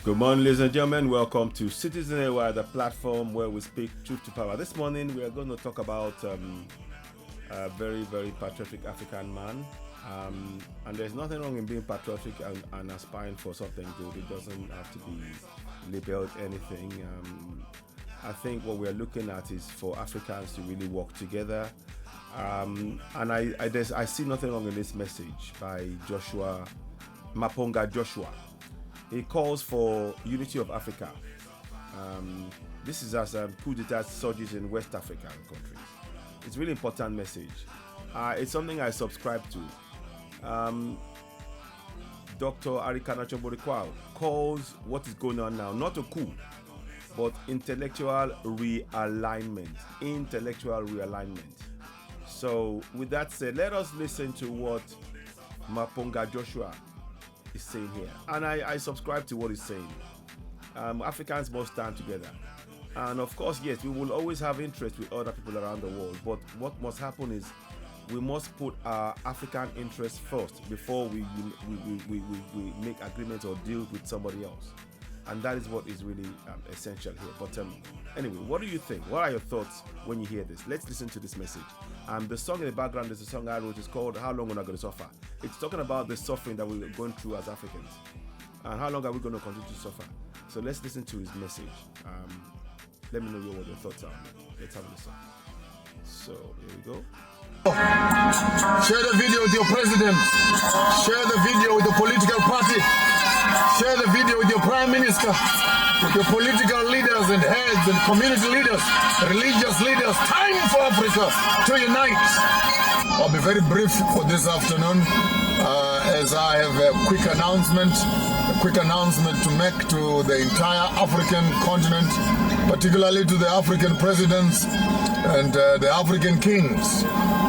Good morning, ladies and gentlemen. Welcome to Citizen AY, the platform where we speak truth to power. This morning, we are going to talk about a very, very patriotic African man. And there's nothing wrong in being patriotic and aspiring for something good. It doesn't have to be labeled anything. I think what we're looking at is for Africans to really work together. And I see nothing wrong in this message by Maponga Joshua. He calls for unity of Africa. This is as coup d'etat surges in West African countries. It's a really important message. It's something I subscribe to. Dr. Afrikans calls what is going on now not a coup, but intellectual realignment. So with that said, let us listen to what Maponga Joshua is saying here. And I subscribe to what he's saying. Africans must stand together. And of course, yes, we will always have interest with other people around the world. But what must happen is we must put our African interests first before we make agreements or deals with somebody else. And that is what is really essential here. But anyway, what do you think? What are your thoughts when you hear this? Let's listen to this message. The song in the background is a song I wrote. It's called How Long We're Not Going to Suffer. It's talking about the suffering that we're going through as Africans. And how long are we going to continue to suffer? So let's listen to his message. Let me know what your thoughts are. Let's have a listen. So here we go. Share the video with your president. Share the video with the political party. Share the video with your prime minister, with your political leaders and heads and community leaders, religious leaders. Time for Africa to unite. I'll be very brief for this afternoon as I have a quick announcement to make to the entire African continent, particularly to the African presidents and the African kings.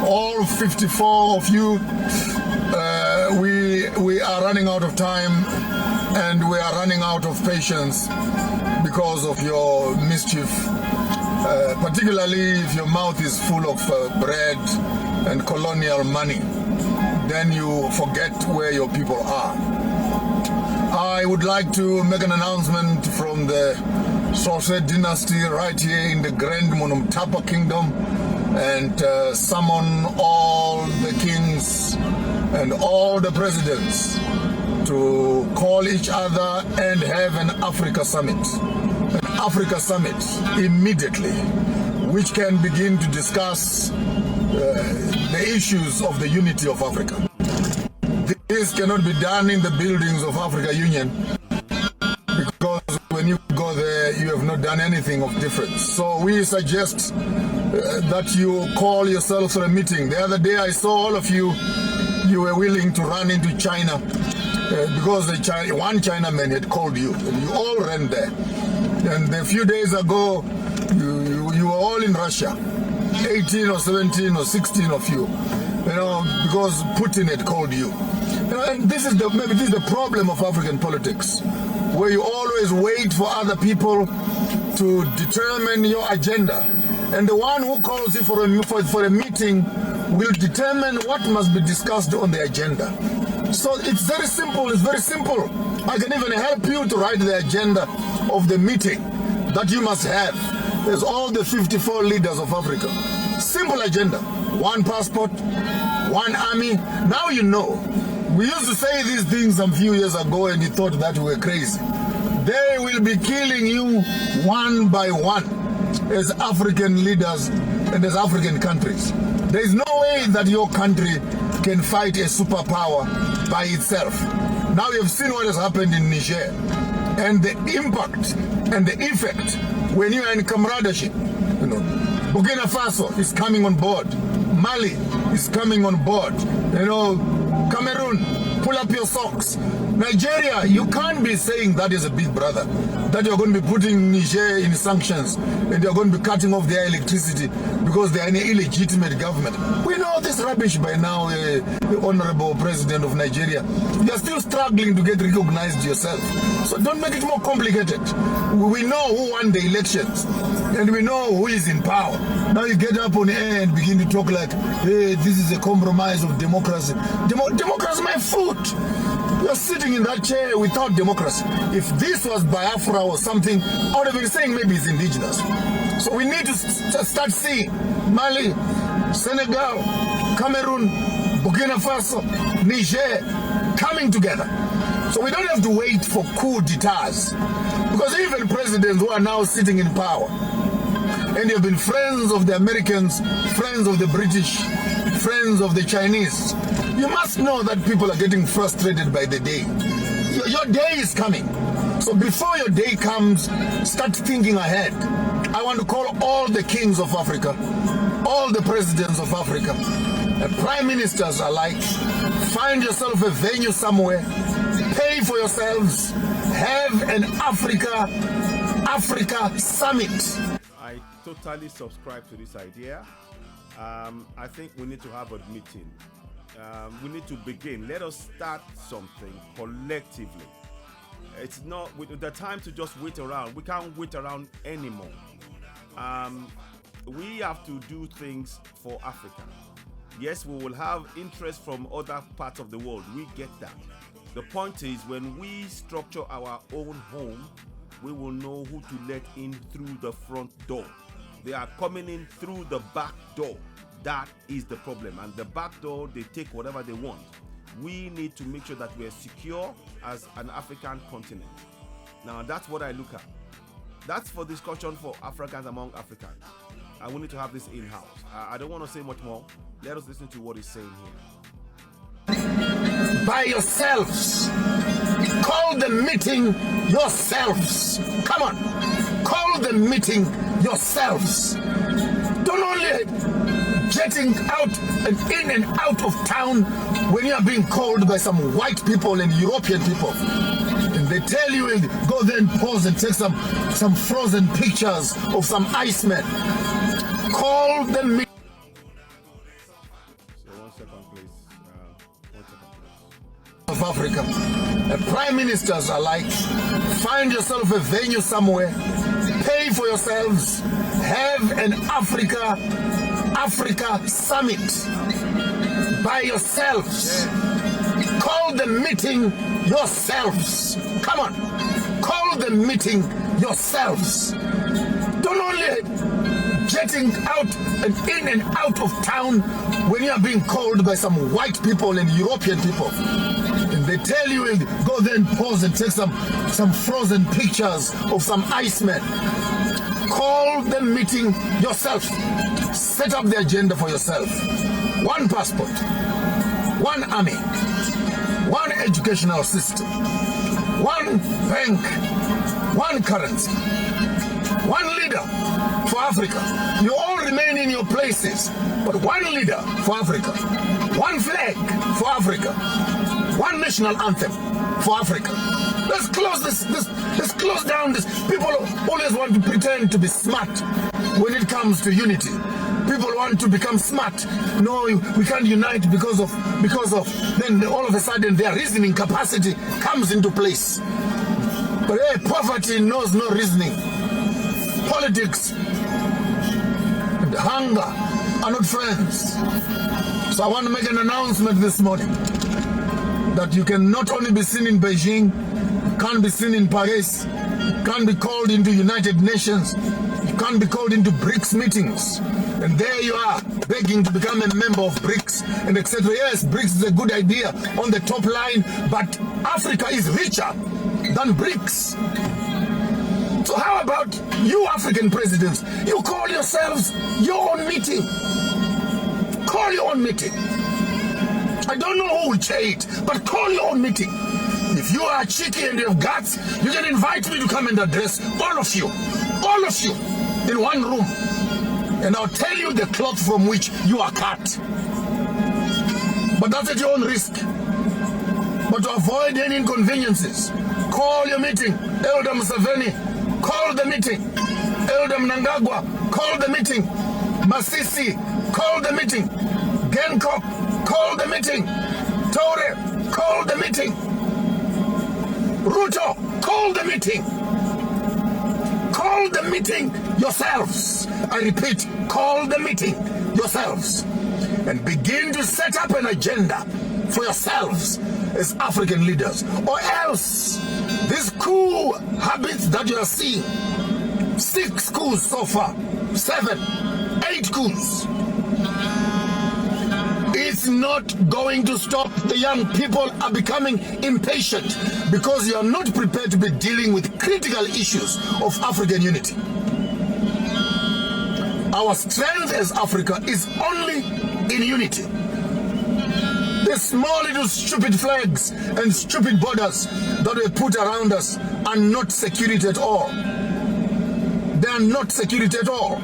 All 54 of you, we are running out of time and we are running out of patience because of your mischief, particularly if your mouth is full of bread and colonial money, then you forget where your people are. I would like to make an announcement from the Sose dynasty right here in the Grand Monumtapa Kingdom and summon all the kings and all the presidents to call each other and have an Africa summit immediately, which can begin to discuss the issues of the unity of Africa. This cannot be done in the buildings of Africa Union because when you go there, you have not done anything of difference. So we suggest that you call yourselves for a meeting. The other day I saw all of you were willing to run into China because one Chinaman had called you and you all ran there. And a few days ago, you were all in Russia, 18 or 17 or 16 of you, because Putin had called you. And this is maybe this is the problem of African politics, where you always wait for other people to determine your agenda. And the one who calls you for a meeting will determine what must be discussed on the agenda. So it's very simple. I can even help you to write the agenda of the meeting that you must have. There's all the 54 leaders of Africa. Simple agenda. One passport, one army. Now you know. We used to say these things some few years ago and you thought that we were crazy. They will be killing you one by one as African leaders and as African countries. There is no way that your country can fight a superpower by itself. Now you have seen what has happened in Niger and the impact and the effect when you are in camaraderie. Burkina Faso is coming on board. Mali is coming on board. Cameroon, pull up your socks. Nigeria, you can't be saying that is a big brother, that you're going to be putting Niger in sanctions and you're going to be cutting off their electricity because they are an illegitimate government. We know this rubbish by now, the Honorable President of Nigeria. You're still struggling to get recognized yourself. So don't make it more complicated. We know who won the elections and we know who is in power. Now you get up on air and begin to talk like, hey, this is a compromise of democracy. Democracy, my foot. You're sitting in that chair without democracy. If this was Biafra or something, I would have been saying maybe it's indigenous. So we need to start seeing Mali, Senegal, Cameroon, Burkina Faso, Niger coming together. So we don't have to wait for coup d'etats. Because even presidents who are now sitting in power, and they've been friends of the Americans, friends of the British, friends of the Chinese, you must know that people are getting frustrated by the day. Your day is coming. So before your day comes, start thinking ahead. I want to call all the kings of Africa, all the presidents of Africa, and prime ministers alike, find yourself a venue somewhere, pay for yourselves, have an Africa summit. I totally subscribe to this idea. I think we need to have a meeting. We need to begin. Let us start something collectively. It's not with the time to just wait around. We can't wait around anymore. We have to do things for Africa. Yes, we will have interest from other parts of the world. We get that. The point is, when we structure our own home, we will know who to let in through the front door. They are coming in through the back door. That is the problem. And the back door, they take whatever they want. We need to make sure that we are secure as an African continent. Now, that's what I look at. That's for discussion for Africans among Africans. And we need to have this in-house. I don't want to say much more. Let us listen to what he's saying here. By yourselves. Call the meeting yourselves. Come on. Call the meeting yourselves. Don't only getting out and in and out of town when you are being called by some white people and European people. And they tell you, and go there and pause and take some frozen pictures of some iceman. Call the meeting. So 1 second, please. 1 second, please. Of Africa, and prime ministers alike, find yourself a venue somewhere, pay for yourselves, have an Africa summit by yourselves. Call the meeting yourselves. Come on, call the meeting yourselves. Don't only getting out and in and out of town when you are being called by some white people and European people. And they tell you, and go there and pause and take some frozen pictures of some iceman. Call the meeting yourself. Set up the agenda for yourself. One passport, one army, one educational system, one bank, one currency, one leader for Africa. You all remain in your places, but one leader for Africa, one flag for Africa, one national anthem for Africa. Let's close let's close down this. People always want to pretend to be smart when it comes to unity. People want to become smart. No, we can't unite because of then all of a sudden their reasoning capacity comes into place. But hey, poverty knows no reasoning. Politics and hunger are not friends. So I want to make an announcement this morning that you can not only be seen in Beijing, can't be seen in Paris, can't be called into United Nations, you can't be called into BRICS meetings. And there you are, begging to become a member of BRICS and etc. Yes, BRICS is a good idea on the top line, but Africa is richer than BRICS. So how about you African presidents? You call yourselves your own meeting. Call your own meeting. I don't know who will chair it, but call your own meeting. If you are cheeky and you have guts, you can invite me to come and address all of you in one room. And I'll tell you the cloth from which you are cut. But that's at your own risk. But to avoid any inconveniences, call your meeting. Elder Museveni, call the meeting. Elder Mnangagwa, call the meeting. Masisi, call the meeting. Genko, call the meeting. Tore, call the meeting. Ruto, call the meeting. Call the meeting yourselves. I repeat, call the meeting yourselves. And begin to set up an agenda for yourselves as African leaders, or else these coup habits that you are seeing, 6 coups so far, 7, 8 coups, it's not going to stop. The young people are becoming impatient because you are not prepared to be dealing with critical issues of African unity. Our strength as Africa is only in unity. The small little stupid flags and stupid borders that we put around us are not security at all. They are not security at all.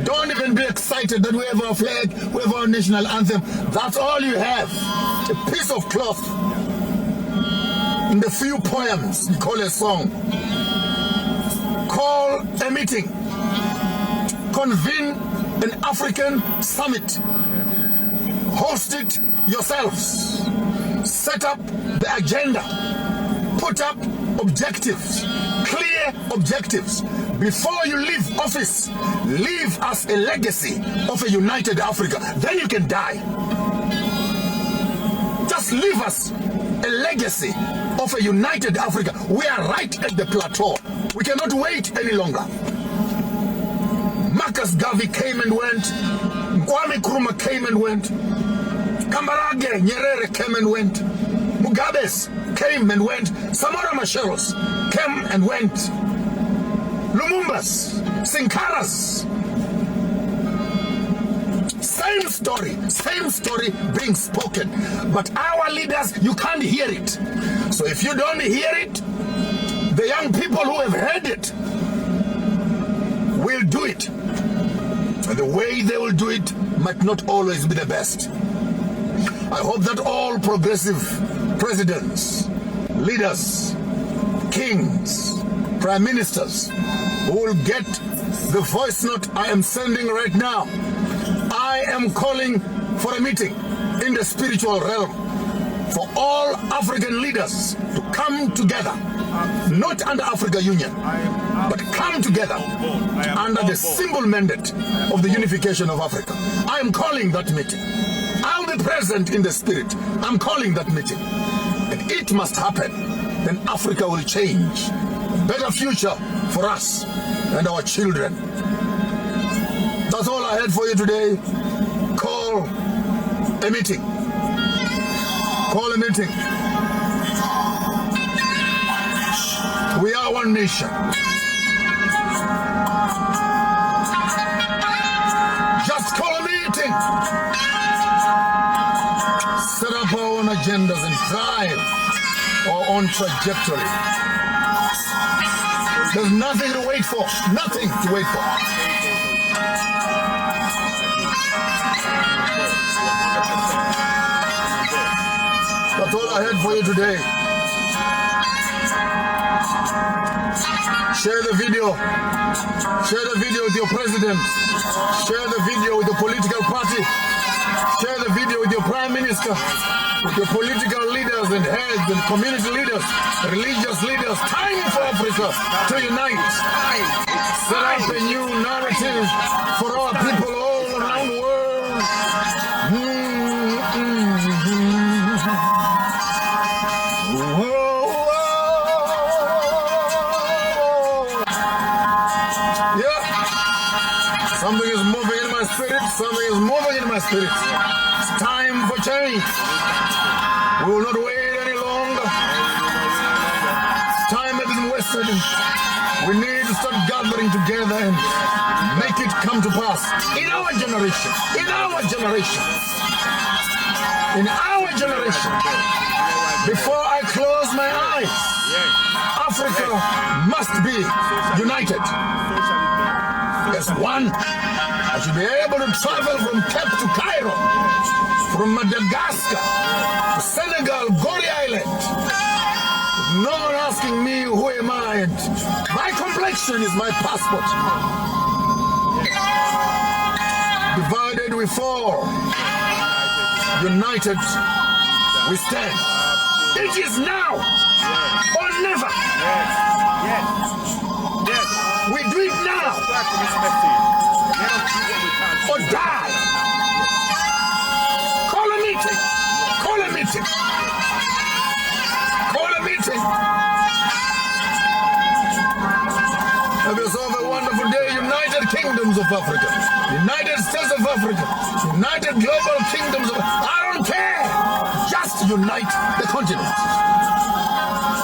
Don't even be excited that we have our flag, we have our national anthem. That's all you have. A piece of cloth. In the few poems you call a song. Call a meeting. Convene an African summit. Host it yourselves. Set up the agenda. Put up objectives. Clear objectives. Before you leave office, leave us a legacy of a united Africa. Then you can die. Just leave us a legacy of a united Africa. We are right at the plateau. We cannot wait any longer. Marcus Garvey came and went. Kwame Nkrumah came and went. Kambarage Nyerere came and went. Mugabe's came and went. Samora Macharo's came and went. Lumumba's, Sinkaras. Same story being spoken. But our leaders, you can't hear it. So if you don't hear it, the young people who have heard it will do it. And the way they will do it might not always be the best. I hope that all progressive presidents, leaders, kings, prime ministers who will get the voice note I am sending right now. I am calling for a meeting in the spiritual realm for all African leaders to come together, not under Africa Union, but come together under the simple mandate of the unification of Africa. I am calling that meeting. I'll be present in the spirit. I'm calling that meeting. And it must happen. Then Africa will change. A better future for us and our children. That's all I had for you today. Call a meeting. Call a meeting. We are one nation. Just call a meeting. Set up our own agendas and drive our own trajectory. There's nothing to wait for. Nothing to wait for. That's all I had for you today. Share the video. Share the video with your president. Share the video with the political party. Share the video with your prime minister, with your political leaders and heads and community leaders, religious leaders. Time for Africa to unite. Set up a new narrative for our people all around the world. Yeah. Something is moving in my spirit. Something is moving in my spirit. It's time for change. We will not wait any longer. Time has been wasted. We need to start gathering together and make it come to pass. In our generation. In our generation. In our generation. Before I close my eyes, Africa must be united. As one, I should be able to travel from Cape to Cairo, from Madagascar to Senegal, Gorée Island. No one asking me who am I, and my complexion is my passport. Divided we fall, united we stand. It is now or never. We do it now or die. Call a meeting. Call a meeting. Have yourself a wonderful day, United Kingdoms of Africa, United States of Africa, United Global Kingdoms of Africa. I don't care. Just unite the continent.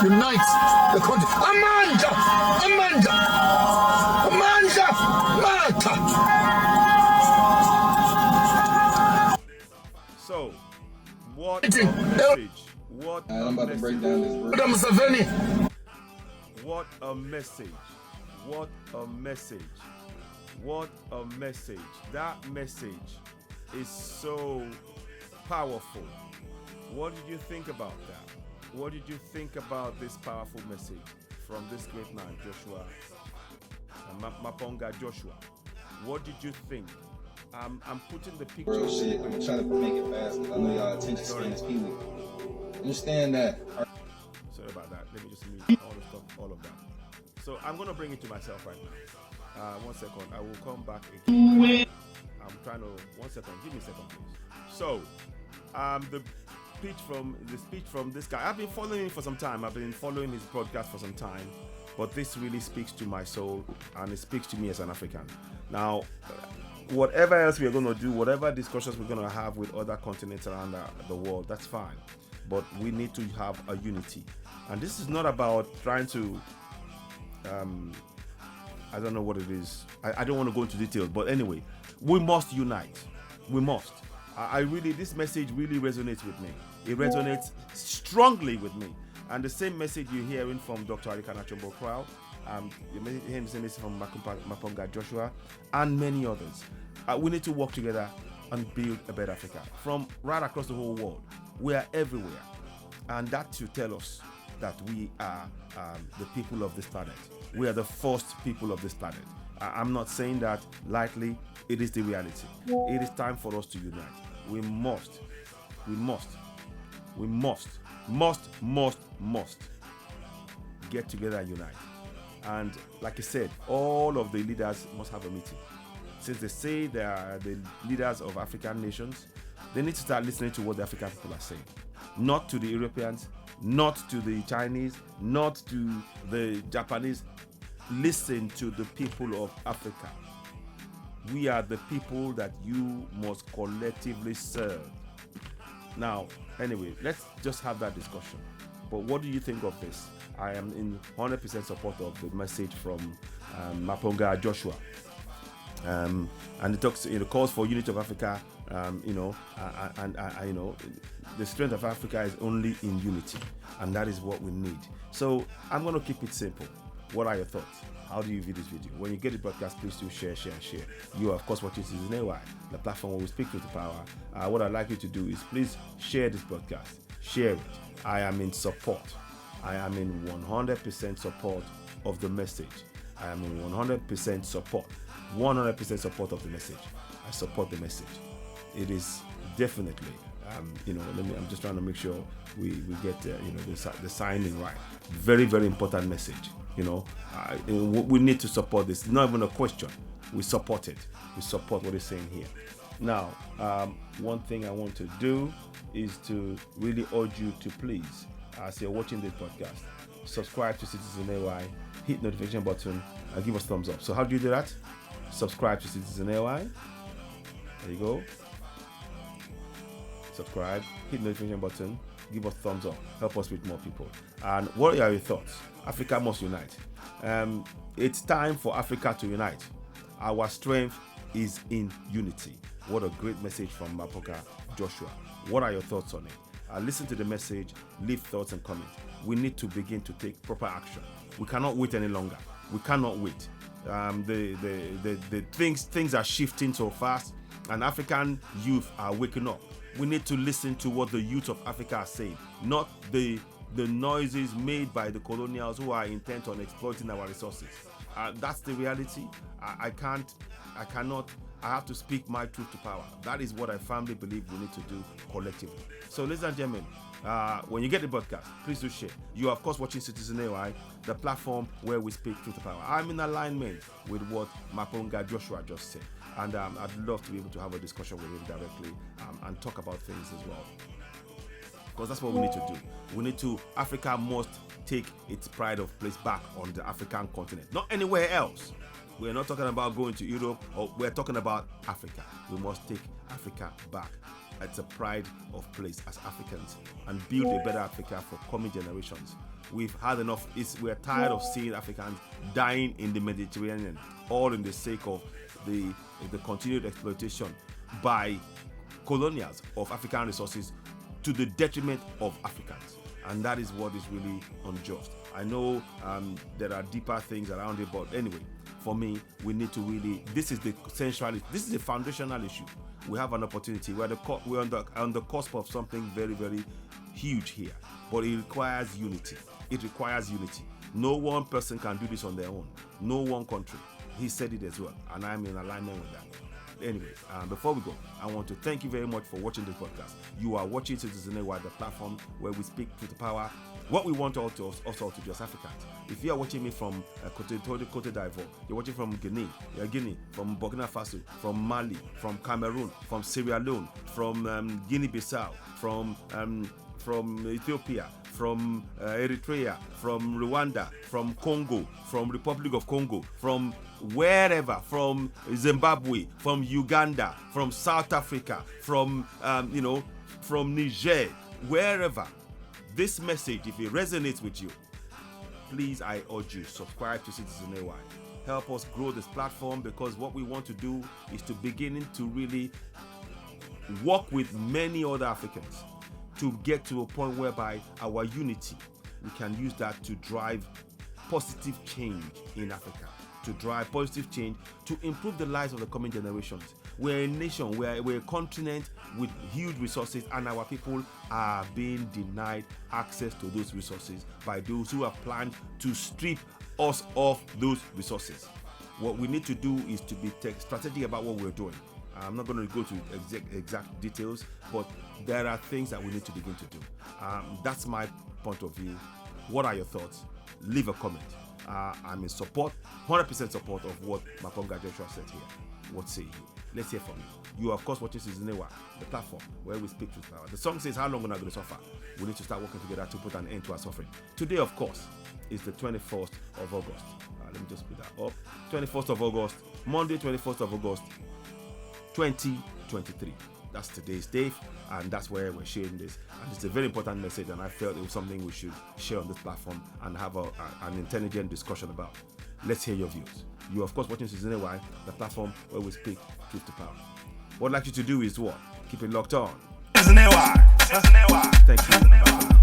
Unite the continent. Amanda, Amanda, Amanda, Mata. So, what a message. What a I'm about to break down this verse. What a message. What a message. What a message. That message is so powerful. What did you think about that? What did you think about this powerful message from this great man, Joshua, Maponga Joshua? What did you think? I'm putting the picture. Real shit. I'm trying to make it fast because I know y'all attention span is peeling. Understand that. Sorry about that. Let me just mute all the stuff, all of that. So I'm going to bring it to myself right now. 1 second. I will come back again. I'm trying to. 1 second. Give me a second, please. So, the speech from this guy. I've been following him for some time. I've been following his broadcast for some time. But this really speaks to my soul, and it speaks to me as an African. Now, whatever else we're going to do, whatever discussions we're going to have with other continents around the world, that's fine. But we need to have a unity. And this is not about trying to, I don't know what it is. I don't want to go into details. But anyway, we must unite. We must. This message really resonates with me. It resonates strongly with me. And the same message you're hearing from Dr. Arikana Crowd, you're hearing this from Maponga Joshua, and many others. We need to work together and build a better Africa. From right across the whole world, we are everywhere. And that should tell us that we are the people of this planet. We are the first people of this planet. I'm not saying that lightly. It is the reality. It is time for us to unite. We must get together and unite. And like I said, all of the leaders must have a meeting. Since they say they are the leaders of African nations, they need to start listening to what the African people are saying. Not to the Europeans, not to the Chinese, not to the Japanese. Listen to the people of Africa. We are the people that you must collectively serve. Now, anyway, let's just have that discussion. But what do you think of this? I am in 100% support of the message from Maponga Joshua. And it calls for unity of Africa, and the strength of Africa is only in unity, and that is what we need. So I'm going to keep it simple. What are your thoughts? How do you view this video? When you get the broadcast, please do share. You are, of course, watching Citizen AY, the platform where we speak with the power. What I'd like you to do is please share this broadcast. Share it. I am in support. I am in 100% support of the message. I am in 100% support. 100% support of the message. I support the message. It is definitely, I'm just trying to make sure we get, the signing right. Very, very important message. We need to support this. It's not even a question. We support it. We support what he's saying here. Now, one thing I want to do is to really urge you to please, as you're watching this podcast, subscribe to Citizen AY, hit notification button, and give us thumbs up. So how do you do that? Subscribe to Citizen AY. There you go. Subscribe, hit notification button, give us thumbs up, help us with more people. And what are your thoughts? Africa must unite. It's time for Africa to unite. Our strength is in unity. What a great message from Maponga Joshua. What are your thoughts on it? Listen to the message, leave thoughts and comments. We need to begin to take proper action. We cannot wait any longer. We cannot wait. The things are shifting so fast, and African youth are waking up. We need to listen to what the youth of Africa are saying, not the noises made by the colonials who are intent on exploiting our resources. That's the reality. I have to speak my truth to power. That is what I firmly believe we need to do collectively. So, ladies and gentlemen, when you get the broadcast, please do share. You are, of course, watching Citizen AY, the platform where we speak truth to power. I'm in alignment with what Maponga Joshua just said. And I'd love to be able to have a discussion with him directly and talk about things as well. Because that's what we need to do. Africa must take its pride of place back on the African continent, not anywhere else. We're not talking about going to Europe, or we're talking about Africa. We must take Africa back. It's a pride of place as Africans and build a better Africa for coming generations. We've had enough. We're tired of seeing Africans dying in the Mediterranean, all in the sake of the continued exploitation by colonials of African resources to the detriment of Africans. And that is what is really unjust. I know there are deeper things around it, but anyway, for me, we need to really, this is the foundational issue. We have an opportunity. We're on the cusp of something very, very huge here, but it requires unity. It requires unity. No one person can do this on their own. No one country. He said it as well, and I'm in alignment with that. Anyway, before we go, I want to thank you very much for watching this podcast. You are watching Citizen AY, the platform where we speak to the power. What we want us all to do as Africans. If you are watching me from Cote d'Ivoire, you're watching from Guinea, from Burkina Faso, from Mali, from Cameroon, from Sierra Leone, from Guinea-Bissau, from Ethiopia, from Eritrea, from Rwanda, from Congo, from Republic of Congo, from wherever, from Zimbabwe, from Uganda, from South Africa, from from Niger, wherever. This message, if it resonates with you, please, I urge you, subscribe to Citizen AY. Help us grow this platform, because what we want to do is to begin to really work with many other Africans to get to a point whereby our unity, we can use that to drive positive change in Africa, to drive positive change, to improve the lives of the coming generations. We're a nation, we're a continent with huge resources, and our people are being denied access to those resources by those who have planned to strip us of those resources. What we need to do is to be strategic about what we're doing. I'm not going to go to exact details, but there are things that we need to begin to do. That's my point of view. What are your thoughts? Leave a comment. I'm in support, 100% support of what Maponga Joshua said here. What say you? Let's hear from you. You are, of course, watching Citizen AY, the platform where we speak truth power. The song says, how long are we going to suffer? We need to start working together to put an end to our suffering. Today, of course, is the 21st of August. Let me just put that up. 21st of August, Monday, 21st of August, 2023. That's today's date, and that's where we're sharing this. And it's a very important message, and I felt it was something we should share on this platform and have an intelligent discussion about. Let's hear your views. You are, of course, watching Citizen AY, the platform where we speak truth to power. What I'd like you to do is what? Keep it locked on. Thank you.